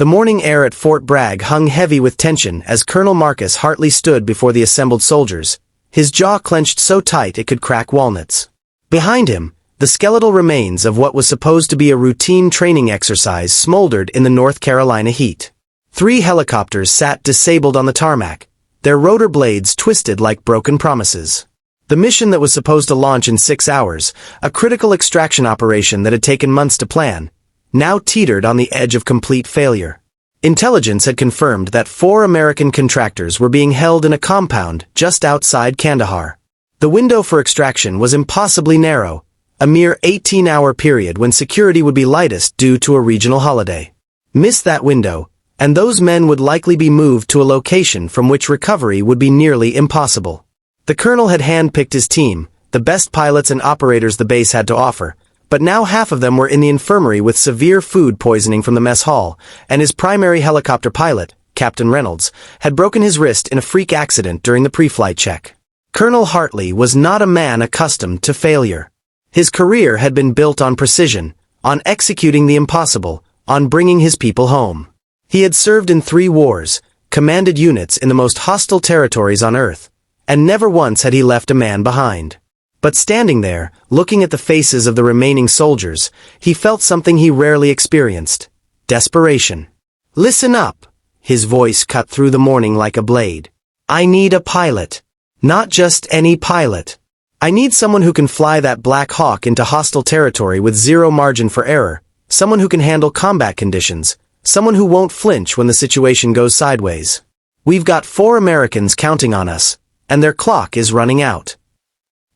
The morning air at Fort Bragg hung heavy with tension as Colonel Marcus Hartley stood before the assembled soldiers, his jaw clenched so tight it could crack walnuts. Behind him, the skeletal remains of what was supposed to be a routine training exercise smoldered in the North Carolina heat. 3 helicopters sat disabled on the tarmac, their rotor blades twisted like broken promises. The mission that was supposed to launch in 6 hours, a critical extraction operation that had taken months to plan, now teetered on the edge of complete failure. Intelligence had confirmed that 4 American contractors were being held in a compound just outside Kandahar. The window for extraction was impossibly narrow, a mere 18-hour period when security would be lightest due to a regional holiday. Miss that window, and those men would likely be moved to a location from which recovery would be nearly impossible. The colonel had handpicked his team, the best pilots and operators the base had to offer, but now half of them were in the infirmary with severe food poisoning from the mess hall, and his primary helicopter pilot, Captain Reynolds, had broken his wrist in a freak accident during the pre-flight check. Colonel Hartley was not a man accustomed to failure. His career had been built on precision, on executing the impossible, on bringing his people home. He had served in 3 wars, commanded units in the most hostile territories on Earth, and never once had he left a man behind. But standing there, looking at the faces of the remaining soldiers, he felt something he rarely experienced: desperation. "Listen up," his voice cut through the morning like a blade. "I need a pilot. Not just any pilot. I need someone who can fly that Black Hawk into hostile territory with zero margin for error, someone who can handle combat conditions, someone who won't flinch when the situation goes sideways. We've got 4 Americans counting on us, and their clock is running out."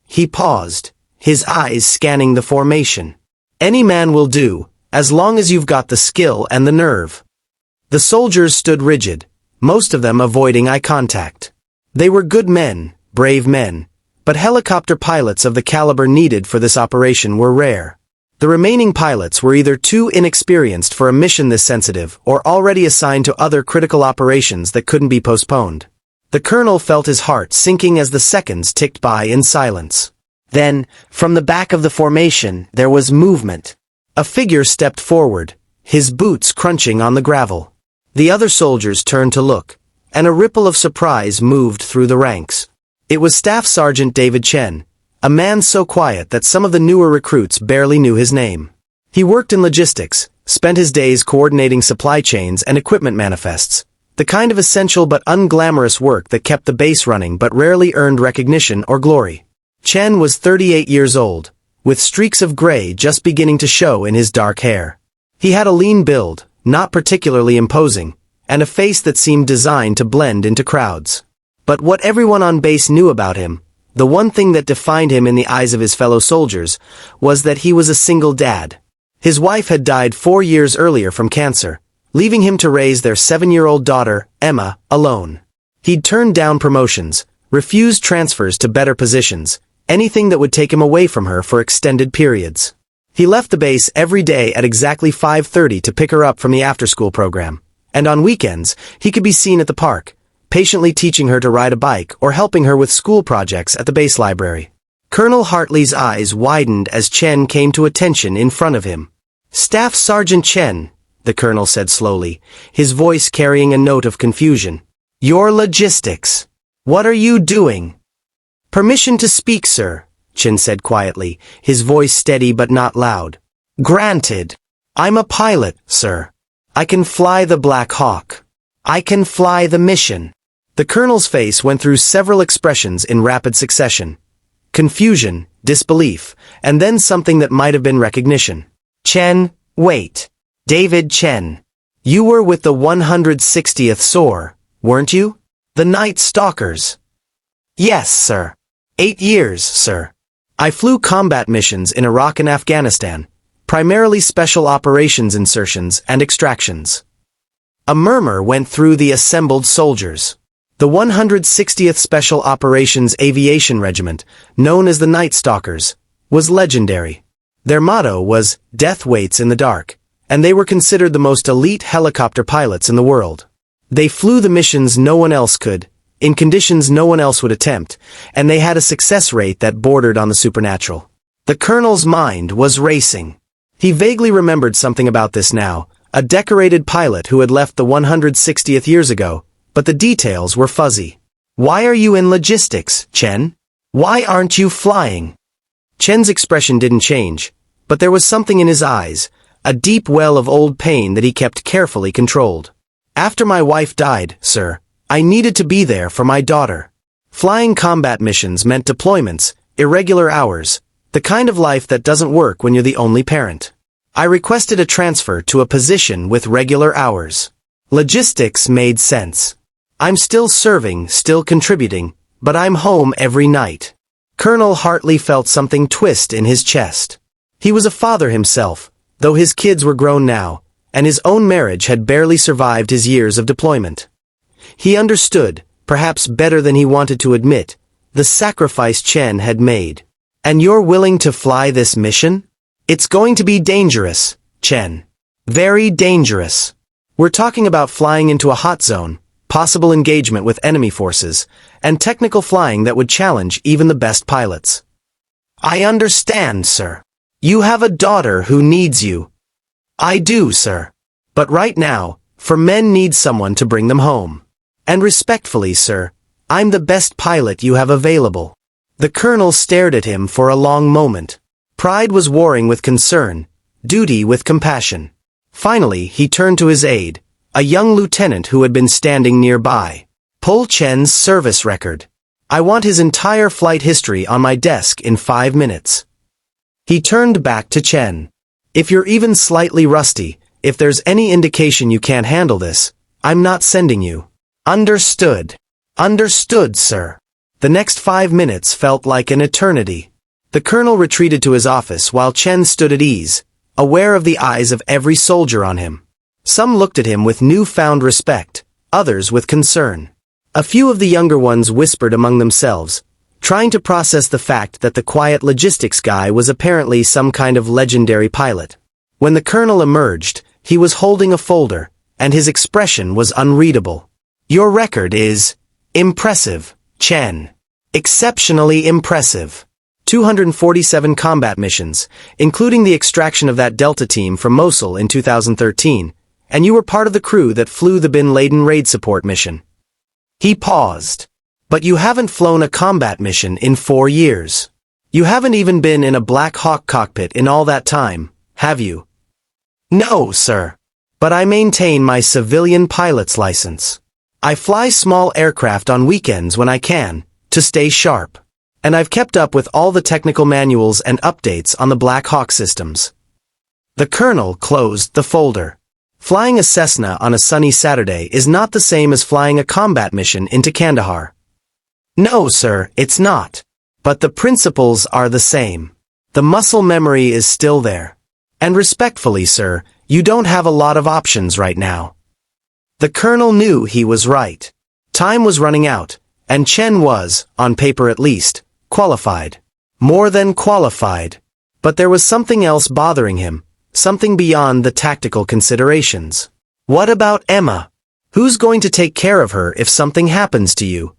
He paused, his eyes scanning the formation. "Any man will do, as long as you've got the skill and the nerve." The soldiers stood rigid, most of them avoiding eye contact. They were good men, brave men, but helicopter pilots of the caliber needed for this operation were rare. The remaining pilots were either too inexperienced for a mission this sensitive or already assigned to other critical operations that couldn't be postponed. The colonel felt his heart sinking as the seconds ticked by in silence. Then, from the back of the formation, there was movement. A figure stepped forward, his boots crunching on the gravel. The other soldiers turned to look, and a ripple of surprise moved through the ranks. It was Staff Sergeant David Chen, a man so quiet that some of the newer recruits barely knew his name. He worked in logistics, spent his days coordinating supply chains and equipment manifests, the kind of essential but unglamorous work that kept the base running but rarely earned recognition or glory. Chen was 38 years old, with streaks of gray just beginning to show in his dark hair. He had a lean build, not particularly imposing, and a face that seemed designed to blend into crowds. But what everyone on base knew about him, the one thing that defined him in the eyes of his fellow soldiers, was that he was a single dad. His wife had died 4 years earlier from cancer, leaving him to raise their 7-year-old daughter, Emma, alone. He'd turned down promotions, refused transfers to better positions, anything that would take him away from her for extended periods. He left the base every day at exactly 5:30 to pick her up from the after-school program, and on weekends, he could be seen at the park, patiently teaching her to ride a bike or helping her with school projects at the base library. Colonel Hartley's eyes widened as Chen came to attention in front of him. "Staff Sergeant Chen," the colonel said slowly, his voice carrying a note of confusion. "Your logistics. What are you doing?" "Permission to speak, sir," Chen said quietly, his voice steady but not loud. "Granted. I'm a pilot, sir. I can fly the Black Hawk. I can fly the mission." The colonel's face went through several expressions in rapid succession. Confusion, disbelief, and then something that might have been recognition. "Chen, wait. David Chen. You were with the 160th SOAR, weren't you? The Night Stalkers." "Yes, sir. 8 years, sir. I flew combat missions in Iraq and Afghanistan, primarily special operations insertions and extractions." A murmur went through the assembled soldiers. The 160th Special Operations Aviation Regiment, known as the Night Stalkers, was legendary. Their motto was, "Death waits in the dark," and they were considered the most elite helicopter pilots in the world. They flew the missions no one else could, in conditions no one else would attempt, and they had a success rate that bordered on the supernatural. The colonel's mind was racing. He vaguely remembered something about this now, a decorated pilot who had left the 160th years ago, but the details were fuzzy. Why are you in logistics, Chen? Why aren't you flying? Chen's expression didn't change, but there was something in his eyes, a deep well of old pain that he kept carefully controlled. After my wife died, sir, I needed to be there for my daughter. Flying combat missions meant deployments, irregular hours, the kind of life that doesn't work when you're the only parent. I requested a transfer to a position with regular hours. Logistics made sense. I'm still serving, still contributing, but I'm home every night. Colonel Hartley felt something twist in his chest. He was a father himself, though his kids were grown now, and his own marriage had barely survived his years of deployment. He understood, perhaps better than he wanted to admit, the sacrifice Chen had made. And you're willing to fly this mission? It's going to be dangerous, Chen. Very dangerous. We're talking about flying into a hot zone, possible engagement with enemy forces, and technical flying that would challenge even the best pilots. I understand, sir. You have a daughter who needs you. I do, sir. But right now, for men need someone to bring them home. And respectfully, sir, I'm the best pilot you have available. The colonel stared at him for a long moment. Pride was warring with concern, duty with compassion. Finally, he turned to his aide, a young lieutenant who had been standing nearby. Pull Chen's service record. I want his entire flight history on my desk in 5 minutes. He turned back to Chen. If you're even slightly rusty, if there's any indication you can't handle this, I'm not sending you. Understood. Understood, sir. The next 5 minutes felt like an eternity. The colonel retreated to his office while Chen stood at ease, aware of the eyes of every soldier on him. Some looked at him with newfound respect, others with concern. A few of the younger ones whispered among themselves, trying to process the fact that the quiet logistics guy was apparently some kind of legendary pilot. When the colonel emerged, he was holding a folder, and his expression was unreadable. Your record is impressive, Chen. Exceptionally impressive. 247 combat missions, including the extraction of that Delta team from Mosul in 2013, and you were part of the crew that flew the Bin Laden raid support mission. He paused. But you haven't flown a combat mission in 4 years. You haven't even been in a Black Hawk cockpit in all that time, have you? No, sir. But I maintain my civilian pilot's license. I fly small aircraft on weekends when I can, to stay sharp. And I've kept up with all the technical manuals and updates on the Black Hawk systems. The colonel closed the folder. Flying a Cessna on a sunny Saturday is not the same as flying a combat mission into Kandahar. No, sir, it's not. But the principles are the same. The muscle memory is still there. And respectfully, sir, you don't have a lot of options right now. The colonel knew he was right. Time was running out, and Chen was, on paper at least, qualified. More than qualified. But there was something else bothering him, something beyond the tactical considerations. What about Emma? Who's going to take care of her if something happens to you?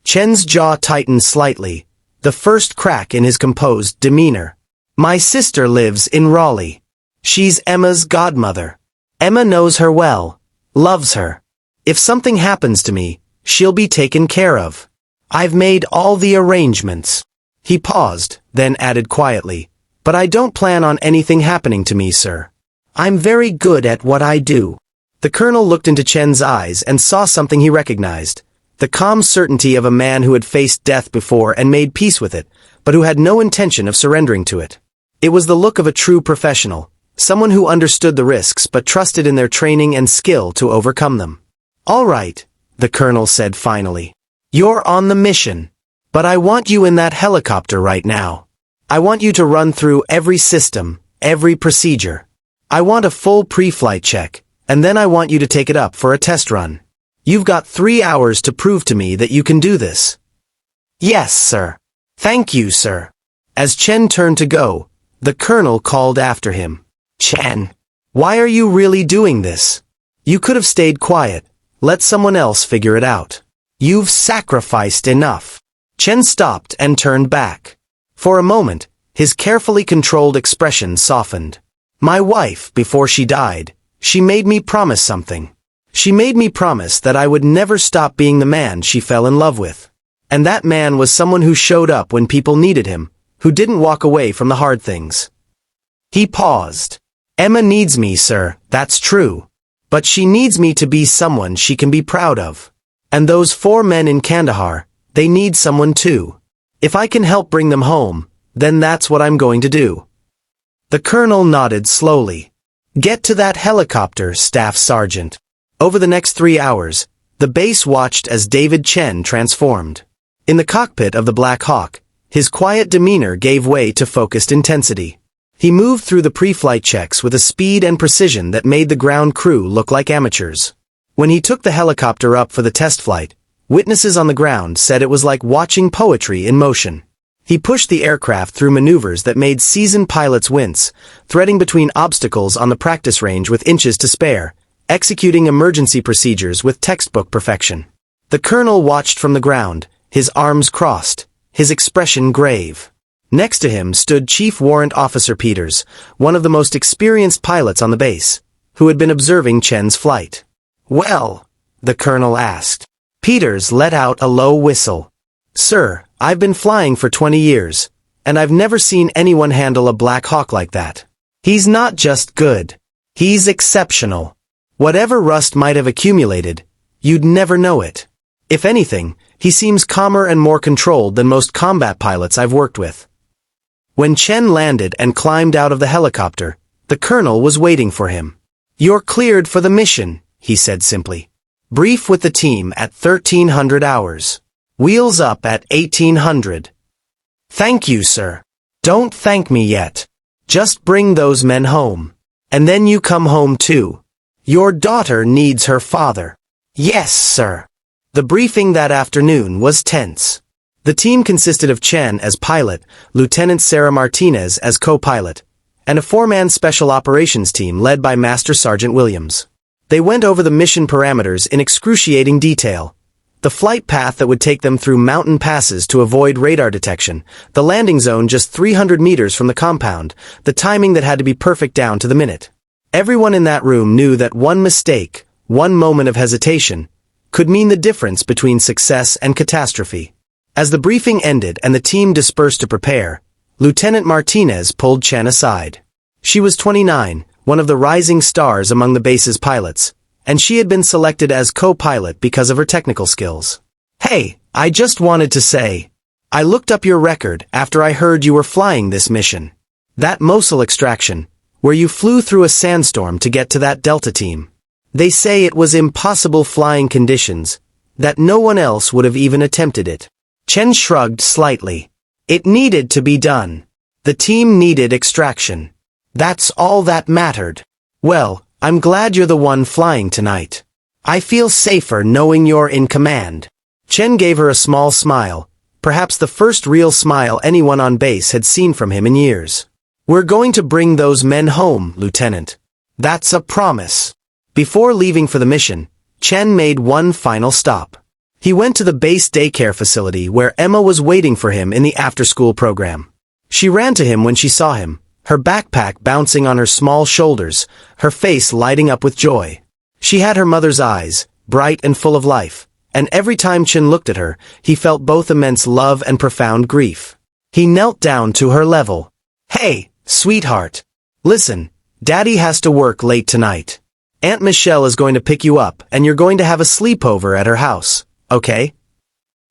Chen's jaw tightened slightly, the first crack in his composed demeanor. My sister lives in Raleigh. She's Emma's godmother. Emma knows her well, loves her. If something happens to me, she'll be taken care of. I've made all the arrangements. He paused, then added quietly, but I don't plan on anything happening to me, sir. I'm very good at what I do. The colonel looked into Chen's eyes and saw something he recognized. The calm certainty of a man who had faced death before and made peace with it, but who had no intention of surrendering to it. It was the look of a true professional, someone who understood the risks but trusted in their training and skill to overcome them. All right, the colonel said finally. You're on the mission. But I want you in that helicopter right now. I want you to run through every system, every procedure. I want a full pre-flight check, and then I want you to take it up for a test run. You've got 3 hours to prove to me that you can do this. Yes, sir. Thank you, sir. As Chen turned to go, the colonel called after him. Chen, why are you really doing this? You could have stayed quiet. Let someone else figure it out. You've sacrificed enough. Chen stopped and turned back. For a moment, his carefully controlled expression softened. My wife, before she died, She made me promise something. She made me promise that I would never stop being the man she fell in love with. And that man was someone who showed up when people needed him, who didn't walk away from the hard things. He paused. Emma needs me, sir, that's true. But she needs me to be someone she can be proud of. And those 4 men in Kandahar, they need someone too. If I can help bring them home, then that's what I'm going to do. The colonel nodded slowly. Get to that helicopter, Staff Sergeant. Over the next 3 hours, the base watched as David Chen transformed. In the cockpit of the Black Hawk, his quiet demeanor gave way to focused intensity. He moved through the pre-flight checks with a speed and precision that made the ground crew look like amateurs. When he took the helicopter up for the test flight, witnesses on the ground said it was like watching poetry in motion. He pushed the aircraft through maneuvers that made seasoned pilots wince, threading between obstacles on the practice range with inches to spare, executing emergency procedures with textbook perfection. The colonel watched from the ground, his arms crossed, his expression grave. Next to him stood Chief Warrant Officer Peters, one of the most experienced pilots on the base, who had been observing Chen's flight. Well, the colonel asked. Peters let out a low whistle. Sir, I've been flying for 20 years, and I've never seen anyone handle a Black Hawk like that. He's not just good. He's exceptional. Whatever rust might have accumulated, you'd never know it. If anything, he seems calmer and more controlled than most combat pilots I've worked with. When Chen landed and climbed out of the helicopter, the colonel was waiting for him. You're cleared for the mission, he said simply. Brief with the team at 1300 hours. Wheels up at 1800. Thank you, sir. Don't thank me yet. Just bring those men home. And then you come home too. Your daughter needs her father. Yes, sir. The briefing that afternoon was tense. The team consisted of Chen as pilot, Lieutenant Sarah Martinez as co-pilot, and a 4-man special operations team led by Master Sergeant Williams. They went over the mission parameters in excruciating detail. The flight path that would take them through mountain passes to avoid radar detection, the landing zone just 300 meters from the compound, the timing that had to be perfect down to the minute. Everyone in that room knew that one mistake, one moment of hesitation, could mean the difference between success and catastrophe. As the briefing ended and the team dispersed to prepare, Lieutenant Martinez pulled Chen aside. She was 29, one of the rising stars among the base's pilots, and she had been selected as co-pilot because of her technical skills. Hey, I just wanted to say, I looked up your record after I heard you were flying this mission. That Mosul extraction, where you flew through a sandstorm to get to that Delta team. They say it was impossible flying conditions, that no one else would have even attempted it. Chen shrugged slightly. It needed to be done. The team needed extraction. That's all that mattered. Well, I'm glad you're the one flying tonight. I feel safer knowing you're in command. Chen gave her a small smile, perhaps the first real smile anyone on base had seen from him in years. We're going to bring those men home, Lieutenant. That's a promise. Before leaving for the mission, Chen made one final stop. He went to the base daycare facility where Emma was waiting for him in the after-school program. She ran to him when she saw him, her backpack bouncing on her small shoulders, her face lighting up with joy. She had her mother's eyes, bright and full of life, and every time Chen looked at her, he felt both immense love and profound grief. He knelt down to her level. Hey, sweetheart. Listen, Daddy has to work late tonight. Aunt Michelle is going to pick you up and you're going to have a sleepover at her house. Okay?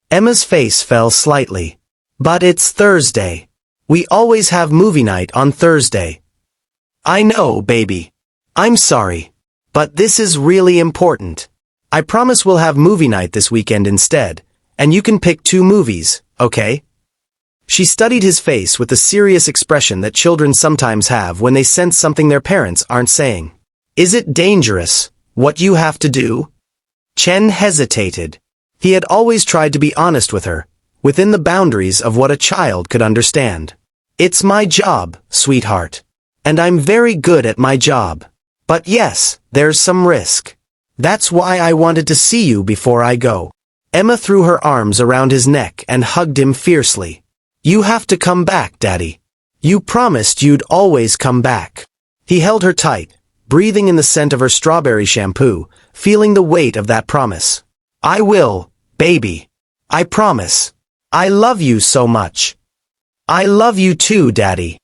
Emma's face fell slightly. But it's Thursday. We always have movie night on Thursday. I know, baby. I'm sorry. But this is really important. I promise we'll have movie night this weekend instead, and you can pick 2 movies, okay? She studied his face with the serious expression that children sometimes have when they sense something their parents aren't saying. Is it dangerous, what you have to do? Chen hesitated. He had always tried to be honest with her, within the boundaries of what a child could understand. It's my job, sweetheart. And I'm very good at my job. But yes, there's some risk. That's why I wanted to see you before I go. Emma threw her arms around his neck and hugged him fiercely. You have to come back, Daddy. You promised you'd always come back. He held her tight, breathing in the scent of her strawberry shampoo, feeling the weight of that promise. "I will, baby. I promise. I love you so much." "I love you too, Daddy."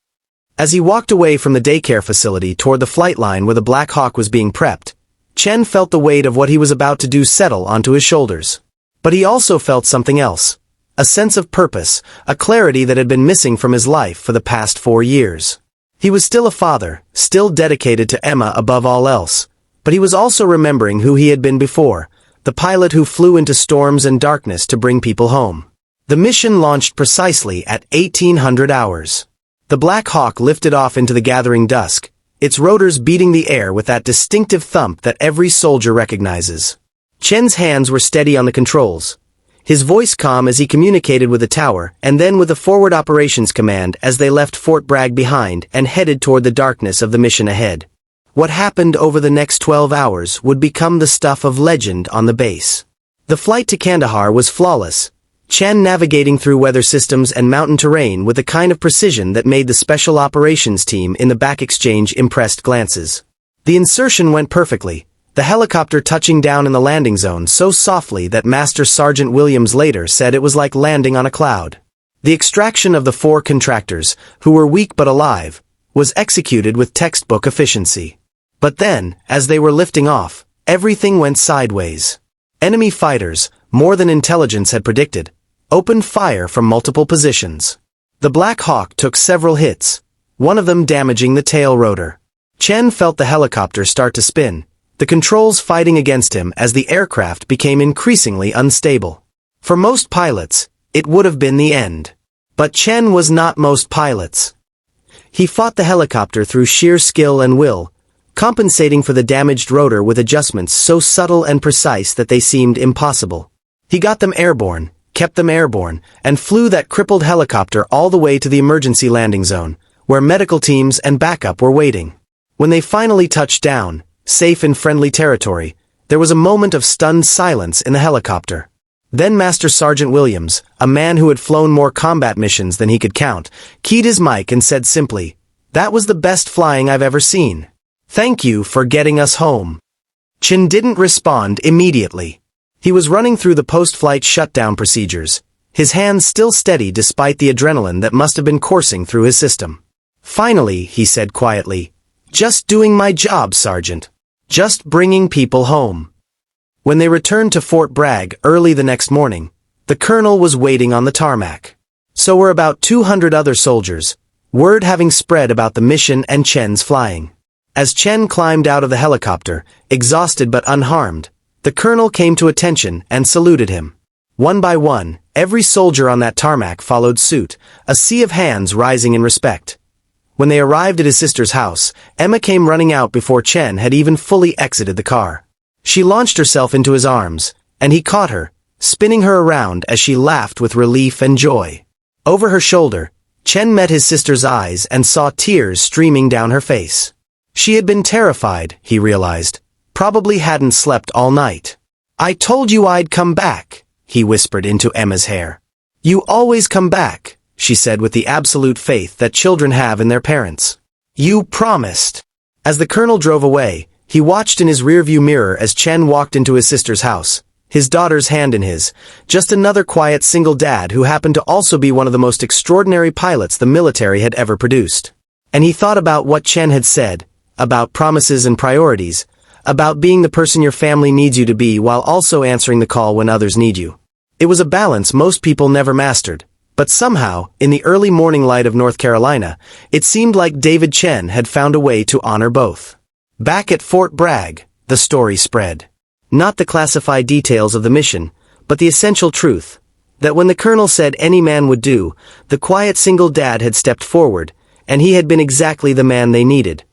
As he walked away from the daycare facility toward the flight line where the Black Hawk was being prepped, Chen felt the weight of what he was about to do settle onto his shoulders. But he also felt something else. A sense of purpose, a clarity that had been missing from his life for the past 4 years. He was still a father, still dedicated to Emma above all else, but he was also remembering who he had been before, the pilot who flew into storms and darkness to bring people home. The mission launched precisely at 1800 hours. The Black Hawk lifted off into the gathering dusk, its rotors beating the air with that distinctive thump that every soldier recognizes. Chen's hands were steady on the controls, his voice calm as he communicated with the tower and then with the Forward Operations Command as they left Fort Bragg behind and headed toward the darkness of the mission ahead. What happened over the next 12 hours would become the stuff of legend on the base. The flight to Kandahar was flawless, Chen navigating through weather systems and mountain terrain with a kind of precision that made the Special Operations team in the back exchange impressed glances. The insertion went perfectly, the helicopter touching down in the landing zone so softly that Master Sergeant Williams later said it was like landing on a cloud. The extraction of the 4 contractors, who were weak but alive, was executed with textbook efficiency. But then, as they were lifting off, everything went sideways. Enemy fighters, more than intelligence had predicted, opened fire from multiple positions. The Black Hawk took several hits, one of them damaging the tail rotor. Chen felt the helicopter start to spin, the controls fighting against him as the aircraft became increasingly unstable. For most pilots, it would have been the end. But Chen was not most pilots. He fought the helicopter through sheer skill and will, compensating for the damaged rotor with adjustments so subtle and precise that they seemed impossible. He got them airborne, kept them airborne, and flew that crippled helicopter all the way to the emergency landing zone, where medical teams and backup were waiting. When they finally touched down, safe in friendly territory, there was a moment of stunned silence in the helicopter. Then Master Sergeant Williams, a man who had flown more combat missions than he could count, keyed his mic and said simply, "That was the best flying I've ever seen. Thank you for getting us home." Chen didn't respond immediately. He was running through the post-flight shutdown procedures, his hands still steady despite the adrenaline that must have been coursing through his system. Finally, he said quietly, "Just doing my job, Sergeant. Just bringing people home." When they returned to Fort Bragg early the next morning, the colonel was waiting on the tarmac. So were about 200 other soldiers, word having spread about the mission and Chen's flying. As Chen climbed out of the helicopter, exhausted but unharmed, the colonel came to attention and saluted him. One by one, every soldier on that tarmac followed suit, a sea of hands rising in respect. When they arrived at his sister's house, Emma came running out before Chen had even fully exited the car. She launched herself into his arms, and he caught her, spinning her around as she laughed with relief and joy. Over her shoulder, Chen met his sister's eyes and saw tears streaming down her face. She had been terrified, he realized, probably hadn't slept all night. "I told you I'd come back," he whispered into Emma's hair. "You always come back," she said with the absolute faith that children have in their parents. "You promised." As the colonel drove away, he watched in his rearview mirror as Chen walked into his sister's house, his daughter's hand in his, just another quiet single dad who happened to also be one of the most extraordinary pilots the military had ever produced. And he thought about what Chen had said, about promises and priorities, about being the person your family needs you to be while also answering the call when others need you. It was a balance most people never mastered, but somehow, in the early morning light of North Carolina, it seemed like David Chen had found a way to honor both. Back at Fort Bragg, the story spread. Not the classified details of the mission, but the essential truth, that when the colonel said any man would do, the quiet single dad had stepped forward, and he had been exactly the man they needed.